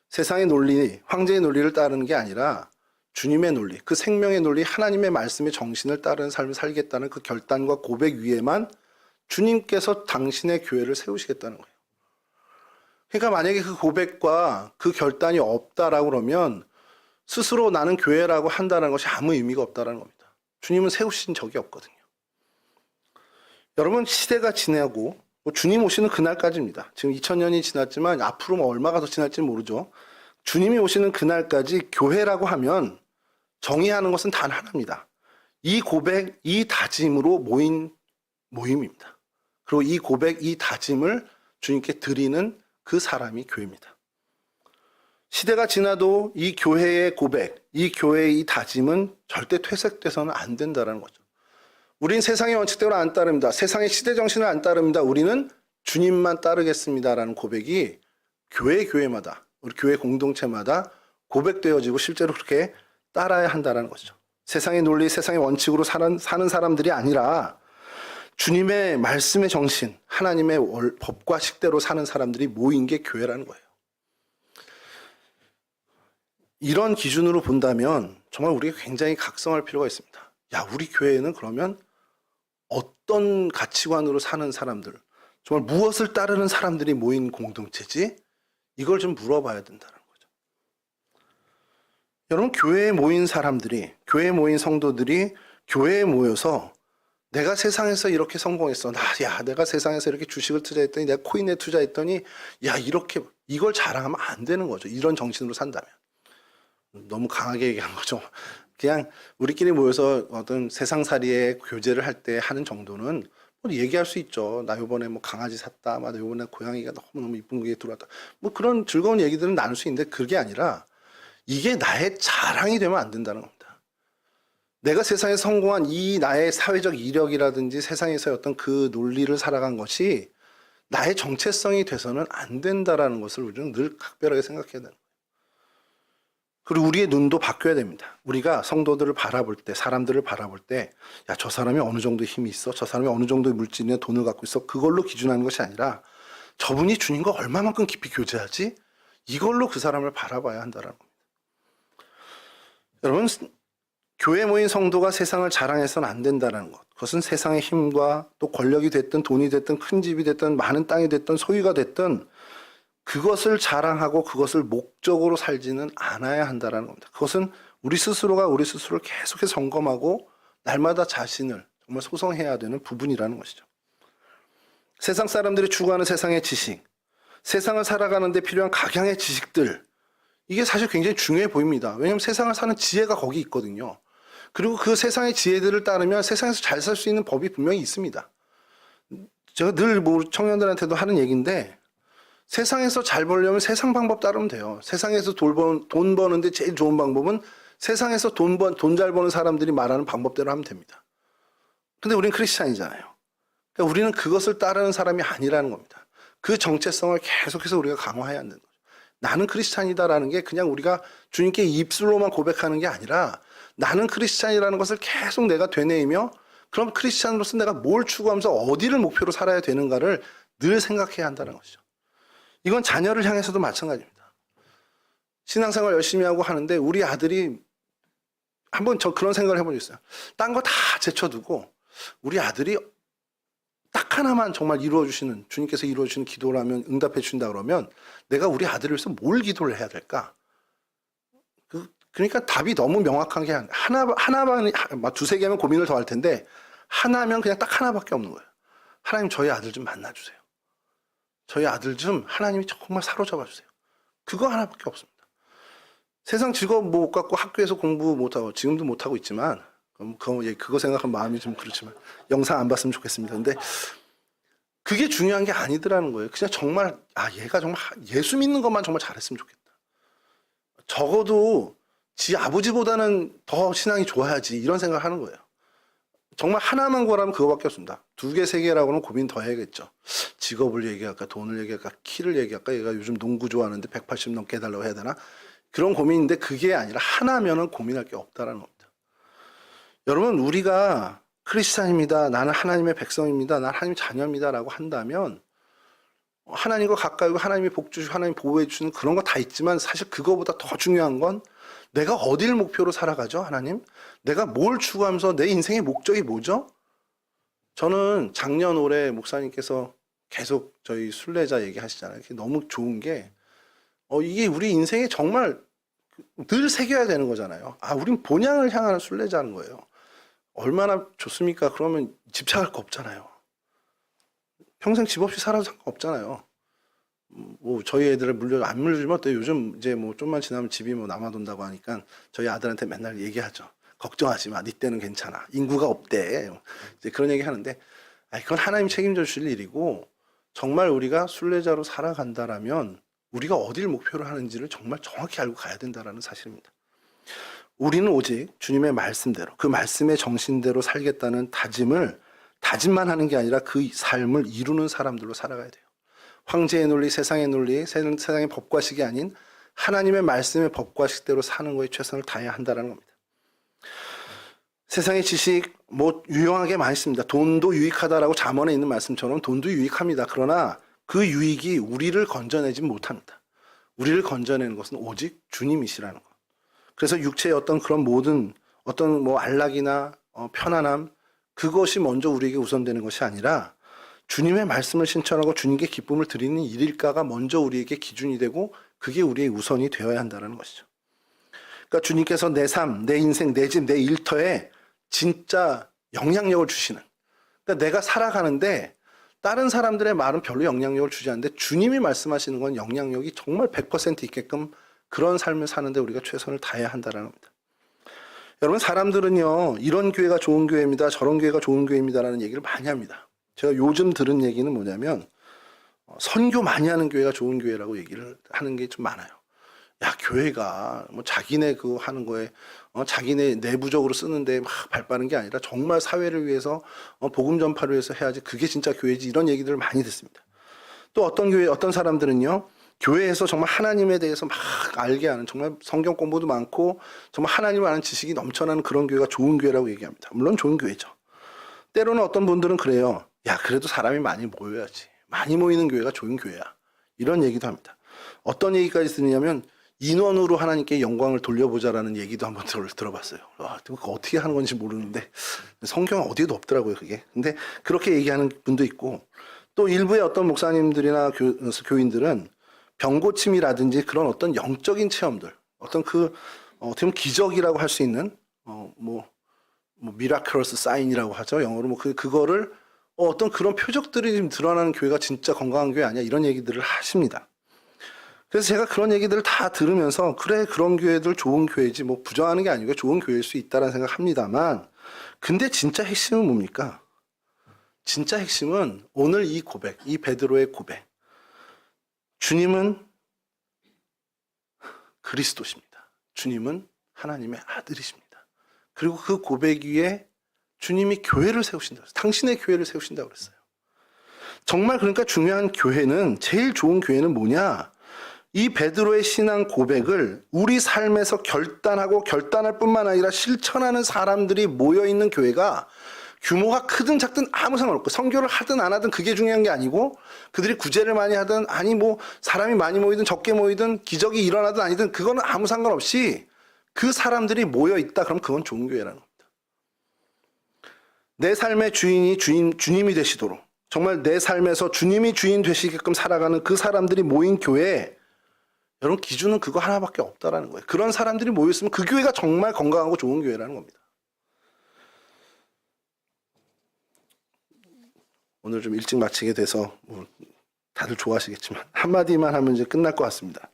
세상의 논리, 황제의 논리를 따르는 게 아니라 주님의 논리, 그 생명의 논리, 하나님의 말씀의 정신을 따르는 삶을 살겠다는 그 결단과 고백 위에만 주님께서 당신의 교회를 세우시겠다는 거예요. 그러니까 만약에 그 고백과 그 결단이 없다라고 그러면 스스로 나는 교회라고 한다는 것이 아무 의미가 없다는 겁니다. 주님은 세우신 적이 없거든요. 여러분, 시대가 지나고 주님 오시는 그날까지입니다. 지금 2000년이 지났지만 앞으로 얼마가 더 지날지는 모르죠. 주님이 오시는 그날까지 교회라고 하면 정의하는 것은 단 하나입니다. 이 고백, 이 다짐으로 모인 모임입니다. 그리고 이 고백, 이 다짐을 주님께 드리는 그 사람이 교회입니다. 시대가 지나도 이 교회의 고백, 이 교회의 이 다짐은 절대 퇴색돼서는 안 된다는 거죠. 우린 세상의 원칙대로 안 따릅니다. 세상의 시대 정신을 안 따릅니다. 우리는 주님만 따르겠습니다라는 고백이 교회마다, 우리 교회 공동체마다 고백되어지고 실제로 그렇게 따라야 한다는 것이죠. 세상의 논리, 세상의 원칙으로 사는 사람들이 아니라 주님의 말씀의 정신, 하나님의 법과 식대로 사는 사람들이 모인 게 교회라는 거예요. 이런 기준으로 본다면 정말 우리가 굉장히 각성할 필요가 있습니다. 우리 교회는 그러면 어떤 가치관으로 사는 사람들, 정말 무엇을 따르는 사람들이 모인 공동체지? 이걸 좀 물어봐야 된다는 거죠. 여러분, 교회에 모인 사람들이, 교회에 모인 성도들이 교회에 모여서 내가 세상에서 이렇게 성공했어. 내가 세상에서 이렇게 주식을 투자했더니, 내가 코인에 투자했더니, 이걸 자랑하면 안 되는 거죠. 이런 정신으로 산다면. 너무 강하게 얘기한 거죠. 그냥 우리끼리 모여서 어떤 세상살이의 교제를 할 때 하는 정도는 얘기할 수 있죠. 나 요번에 강아지 샀다. 나 요번에 고양이가 너무너무 이쁜 게 들어왔다. 그런 즐거운 얘기들은 나눌 수 있는데 그게 아니라 이게 나의 자랑이 되면 안 된다는 겁니다. 내가 세상에 성공한 이 나의 사회적 이력이라든지 세상에서의 어떤 그 논리를 살아간 것이 나의 정체성이 돼서는 안 된다라는 것을 우리는 늘 각별하게 생각해야 되는 거예요. 그리고 우리의 눈도 바뀌어야 됩니다. 우리가 성도들을 바라볼 때, 사람들을 바라볼 때, 야, 저 사람이 어느 정도 힘이 있어? 저 사람이 어느 정도의 물질이나 돈을 갖고 있어? 그걸로 기준하는 것이 아니라 저분이 주님과 얼마만큼 깊이 교제하지? 이걸로 그 사람을 바라봐야 한다는 겁니다. 여러분, 교회 모인 성도가 세상을 자랑해서는 안 된다는 것. 그것은 세상의 힘과 또 권력이 됐든 돈이 됐든 큰 집이 됐든 많은 땅이 됐든 소유가 됐든 그것을 자랑하고 그것을 목적으로 살지는 않아야 한다는 겁니다. 그것은 우리 스스로가 우리 스스로를 계속해서 점검하고 날마다 자신을 정말 소성해야 되는 부분이라는 것이죠. 세상 사람들이 추구하는 세상의 지식, 세상을 살아가는 데 필요한 각양의 지식들, 이게 사실 굉장히 중요해 보입니다. 왜냐하면 세상을 사는 지혜가 거기 있거든요. 그리고 그 세상의 지혜들을 따르면 세상에서 잘 살 수 있는 법이 분명히 있습니다. 제가 늘 청년들한테도 하는 얘기인데 세상에서 잘 벌려면 세상 방법 따르면 돼요. 세상에서 돈 버는데 제일 좋은 방법은 세상에서 돈 잘 버는 사람들이 말하는 방법대로 하면 됩니다. 근데 우리는 크리스찬이잖아요. 그러니까 우리는 그것을 따르는 사람이 아니라는 겁니다. 그 정체성을 계속해서 우리가 강화해야 한다는 거죠. 나는 크리스찬이다라는 게 그냥 우리가 주님께 입술로만 고백하는 게 아니라 나는 크리스찬이라는 것을 계속 내가 되뇌이며 그럼 크리스찬으로서 내가 뭘 추구하면서 어디를 목표로 살아야 되는가를 늘 생각해야 한다는 것이죠. 이건 자녀를 향해서도 마찬가지입니다. 신앙생활 열심히 하고 하는데 우리 아들이 한번 저 그런 생각을 해본 적 있어요. 딴 거 다 제쳐두고 우리 아들이 딱 하나만 정말 이루어주시는 주님께서 이루어주시는 기도를 하면 응답해 주신다 그러면 내가 우리 아들을 위해서 뭘 기도를 해야 될까? 그러니까 답이 너무 명확한 게 하나만 두세 개면 고민을 더 할 텐데 하나면 그냥 딱 하나밖에 없는 거예요. 하나님 저희 아들 좀 만나주세요. 저희 아들 좀 하나님이 정말 사로잡아 주세요. 그거 하나밖에 없습니다. 세상 직업 못 갖고 학교에서 공부 못하고 지금도 못하고 있지만 그거 생각하면 마음이 좀 그렇지만 영상 안 봤으면 좋겠습니다. 근데 그게 중요한 게 아니더라는 거예요. 그냥 정말 얘가 정말 예수 믿는 것만 정말 잘했으면 좋겠다. 적어도 지 아버지보다는 더 신앙이 좋아야지 이런 생각을 하는 거예요. 정말 하나만 구하라면 그거밖에 없습니다. 2개, 3개라고는 고민 더 해야겠죠. 직업을 얘기할까, 돈을 얘기할까, 키를 얘기할까, 얘가 요즘 농구 좋아하는데 180 넘게 해달라고 해야 되나? 그런 고민인데 그게 아니라 하나면은 고민할 게 없다라는 겁니다. 여러분, 우리가 크리스찬입니다. 나는 하나님의 백성입니다. 나는 하나님 자녀입니다. 라고 한다면 하나님과 가까이 하나님이 복주시고 하나님 보호해 주시는 그런 거 다 있지만 사실 그거보다 더 중요한 건 내가 어디를 목표로 살아가죠? 하나님? 내가 뭘 추구하면서 내 인생의 목적이 뭐죠? 저는 작년 올해 목사님께서 계속 저희 순례자 얘기하시잖아요. 너무 좋은 게 이게 우리 인생에 정말 늘 새겨야 되는 거잖아요. 우린 본향을 향하는 순례자는 거예요. 얼마나 좋습니까? 그러면 집착할 거 없잖아요. 평생 집 없이 살아도 상관없잖아요. 뭐 저희 애들을 안 물려주면 어때요? 요즘 이제 뭐 좀만 지나면 집이 뭐 남아돈다고 하니까 저희 아들한테 맨날 얘기하죠. 걱정하지 마. 네 때는 괜찮아. 인구가 없대. 이제 그런 얘기 하는데 그건 하나님 책임져 주실 일이고 정말 우리가 순례자로 살아간다라면 우리가 어디를 목표로 하는지를 정말 정확히 알고 가야 된다라는 사실입니다. 우리는 오직 주님의 말씀대로 그 말씀의 정신대로 살겠다는 다짐만 하는 게 아니라 그 삶을 이루는 사람들로 살아가야 돼요. 황제의 논리, 세상의 논리, 세상의 법과식이 아닌 하나님의 말씀의 법과식대로 사는 거에 최선을 다해야 한다는 겁니다. 세상의 지식 뭐 유용하게 많이 있습니다. 돈도 유익하다라고 잠언에 있는 말씀처럼 돈도 유익합니다. 그러나 그 유익이 우리를 건져내지 못합니다. 우리를 건져내는 것은 오직 주님이시라는 것. 그래서 육체의 어떤 그런 모든 어떤 뭐 안락이나 편안함 그것이 먼저 우리에게 우선되는 것이 아니라 주님의 말씀을 신천하고 주님께 기쁨을 드리는 일일까가 먼저 우리에게 기준이 되고 그게 우리의 우선이 되어야 한다는 것이죠. 그러니까 주님께서 내 삶, 내 인생, 내 집, 내 일터에 진짜 영향력을 주시는 그러니까 내가 살아가는데 다른 사람들의 말은 별로 영향력을 주지 않는데 주님이 말씀하시는 건 영향력이 정말 100% 있게끔 그런 삶을 사는데 우리가 최선을 다해야 한다는 겁니다. 여러분 사람들은요 이런 교회가 좋은 교회입니다. 저런 교회가 좋은 교회입니다라는 얘기를 많이 합니다. 제가 요즘 들은 얘기는 뭐냐면 선교 많이 하는 교회가 좋은 교회라고 얘기를 하는 게 좀 많아요. 야 교회가 뭐 자기네 그 하는 거에 자기네 내부적으로 쓰는데 막 발빠른 게 아니라 정말 사회를 위해서 복음 전파를 위해서 해야지 그게 진짜 교회지 이런 얘기들을 많이 듣습니다. 또 어떤 교회 어떤 사람들은요 교회에서 정말 하나님에 대해서 막 알게 하는, 정말 성경 공부도 많고 정말 하나님을 아는 지식이 넘쳐나는 그런 교회가 좋은 교회라고 얘기합니다. 물론 좋은 교회죠. 때로는 어떤 분들은 그래요. 야, 그래도 사람이 많이 모여야지. 많이 모이는 교회가 좋은 교회야. 이런 얘기도 합니다. 어떤 얘기까지 듣느냐면 인원으로 하나님께 영광을 돌려보자라는 얘기도 한번 들어봤어요. 그거 어떻게 하는 건지 모르는데 성경 어디에도 없더라고요, 그게. 근데 그렇게 얘기하는 분도 있고, 또 일부의 어떤 목사님들이나 교인들은 병고침이라든지 그런 어떤 영적인 체험들, 어떤 어떻게 보면 기적이라고 할 수 있는 미라클러스 사인이라고 하죠, 영어로. 그거를 어떤 그런 표적들이 지금 드러나는 교회가 진짜 건강한 교회 아니야, 이런 얘기들을 하십니다. 그래서 제가 그런 얘기들을 다 들으면서 그래, 그런 교회들 좋은 교회지, 부정하는 게 아니고 좋은 교회일 수 있다라는 생각합니다만, 근데 진짜 핵심은 뭡니까? 진짜 핵심은 오늘 이 고백, 이 베드로의 고백. 주님은 그리스도십니다. 주님은 하나님의 아들이십니다. 그리고 그 고백 위에 주님이 교회를 세우신다고 했어요. 당신의 교회를 세우신다고 그랬어요. 정말 그러니까 중요한 교회는, 제일 좋은 교회는 뭐냐? 이 베드로의 신앙 고백을 우리 삶에서 결단하고 결단할 뿐만 아니라 실천하는 사람들이 모여있는 교회가 규모가 크든 작든 아무 상관없고, 선교를 하든 안 하든 그게 중요한 게 아니고, 그들이 구제를 많이 하든 사람이 많이 모이든 적게 모이든 기적이 일어나든 아니든 그거는 아무 상관없이 그 사람들이 모여있다, 그럼 그건 좋은 교회라는 겁니다. 내 삶의 주인이 주님이 되시도록, 정말 내 삶에서 주님이 주인 되시게끔 살아가는 그 사람들이 모인 교회, 여러분 기준은 그거 하나밖에 없다라는 거예요. 그런 사람들이 모였으면 그 교회가 정말 건강하고 좋은 교회라는 겁니다. 오늘 좀 일찍 마치게 돼서 다들 좋아하시겠지만 한마디만 하면 이제 끝날 것 같습니다.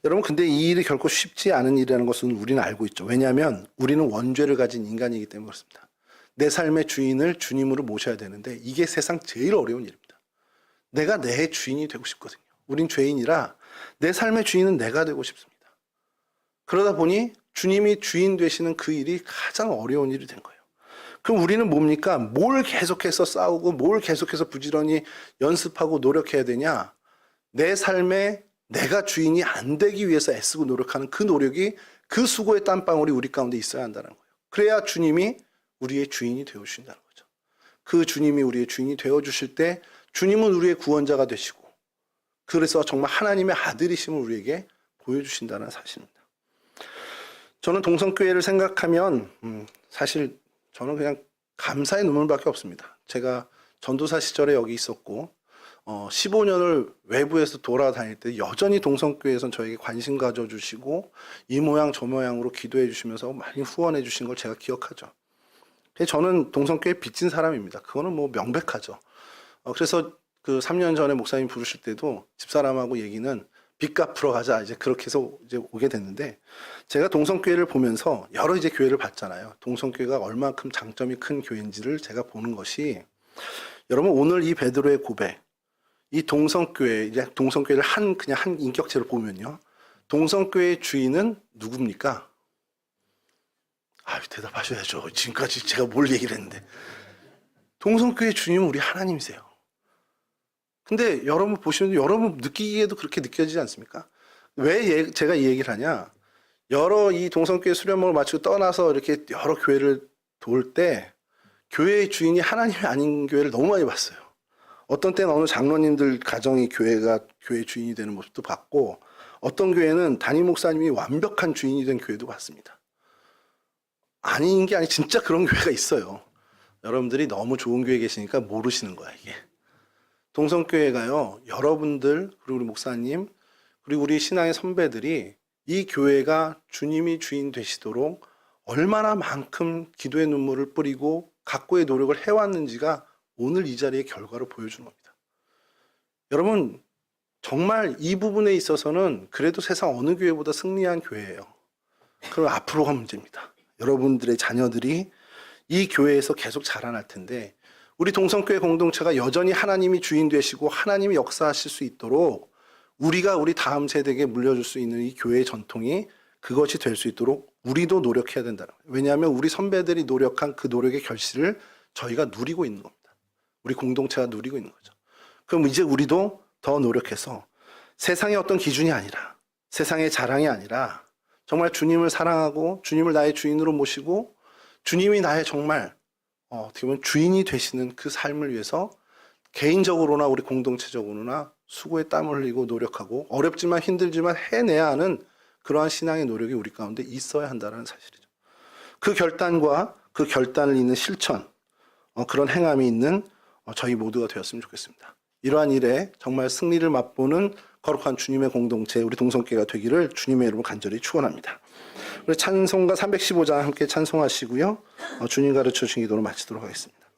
여러분, 근데 이 일이 결코 쉽지 않은 일이라는 것은 우리는 알고 있죠. 왜냐하면 우리는 원죄를 가진 인간이기 때문에 그렇습니다. 내 삶의 주인을 주님으로 모셔야 되는데 이게 세상 제일 어려운 일입니다. 내가 내 주인이 되고 싶거든요. 우린 죄인이라 내 삶의 주인은 내가 되고 싶습니다. 그러다 보니 주님이 주인 되시는 그 일이 가장 어려운 일이 된 거예요. 그럼 우리는 뭡니까? 뭘 계속해서 싸우고 뭘 계속해서 부지런히 연습하고 노력해야 되냐? 내 삶에 내가 주인이 안 되기 위해서 애쓰고 노력하는 그 노력이, 그 수고의 땀방울이 우리 가운데 있어야 한다는 거예요. 그래야 주님이 우리의 주인이 되어주신다는 거죠. 그 주님이 우리의 주인이 되어주실 때 주님은 우리의 구원자가 되시고, 그래서 정말 하나님의 아들이심을 우리에게 보여주신다는 사실입니다. 저는 동성교회를 생각하면 사실 저는 그냥 감사의 눈물밖에 없습니다. 제가 전도사 시절에 여기 있었고 15년을 외부에서 돌아다닐 때 여전히 동성교회에선 저에게 관심 가져주시고 이 모양 저 모양으로 기도해 주시면서 많이 후원해 주신 걸 제가 기억하죠. 저는 동성교회 빚진 사람입니다. 그거는 명백하죠. 그래서 그 3년 전에 목사님 부르실 때도 집사람하고 얘기는 빚 갚으러 가자, 이제 그렇게 해서 이제 오게 됐는데, 제가 동성교회를 보면서 여러 이제 교회를 봤잖아요. 동성교회가 얼만큼 장점이 큰 교회인지를 제가 보는 것이, 여러분 오늘 이 베드로의 고백, 이 동성교회, 이제 동성교회를 그냥 한 인격체로 보면요, 동성교회의 주인은 누굽니까? 대답하셔야죠. 지금까지 제가 뭘 얘기를 했는데. 동성교회의 주님은 우리 하나님이세요. 근데 여러분 보시면 여러분 느끼기에도 그렇게 느껴지지 않습니까? 왜 제가 이 얘기를 하냐? 여러 이 동성교회 수련목을 마치고 떠나서 이렇게 여러 교회를 돌 때 교회의 주인이 하나님이 아닌 교회를 너무 많이 봤어요. 어떤 때는 어느 장로님들 가정이 교회 주인이 되는 모습도 봤고, 어떤 교회는 담임 목사님이 완벽한 주인이 된 교회도 봤습니다. 아닌 게 아니 진짜 그런 교회가 있어요. 여러분들이 너무 좋은 교회에 계시니까 모르시는 거야, 이게. 동성교회가요, 여러분들, 그리고 우리 목사님, 그리고 우리 신앙의 선배들이 이 교회가 주님이 주인 되시도록 얼마나 만큼 기도의 눈물을 뿌리고 각고의 노력을 해왔는지가 오늘 이 자리의 결과로 보여주는 겁니다. 여러분, 정말 이 부분에 있어서는 그래도 세상 어느 교회보다 승리한 교회예요. 그럼 앞으로가 문제입니다. 여러분들의 자녀들이 이 교회에서 계속 자라날 텐데, 우리 동성교회 공동체가 여전히 하나님이 주인 되시고 하나님이 역사하실 수 있도록 우리가 우리 다음 세대에게 물려줄 수 있는 이 교회의 전통이 그것이 될 수 있도록 우리도 노력해야 된다는 거예요. 왜냐하면 우리 선배들이 노력한 그 노력의 결실을 저희가 누리고 있는 겁니다. 우리 공동체가 누리고 있는 거죠. 그럼 이제 우리도 더 노력해서 세상의 어떤 기준이 아니라, 세상의 자랑이 아니라 정말 주님을 사랑하고 주님을 나의 주인으로 모시고 주님이 나의 정말 어떻게 보면 주인이 되시는 그 삶을 위해서 개인적으로나 우리 공동체적으로나 수고에 땀을 흘리고 노력하고 어렵지만 힘들지만 해내야 하는 그러한 신앙의 노력이 우리 가운데 있어야 한다는 사실이죠. 그 결단과 그 결단을 잇는 실천, 그런 행함이 있는 저희 모두가 되었으면 좋겠습니다. 이러한 일에 정말 승리를 맛보는 거룩한 주님의 공동체, 우리 동성교회가 되기를 주님의 이름으로 간절히 축원합니다. 우리 찬송가 315장 함께 찬송하시고요. 주님 가르쳐 주신 기도로 마치도록 하겠습니다.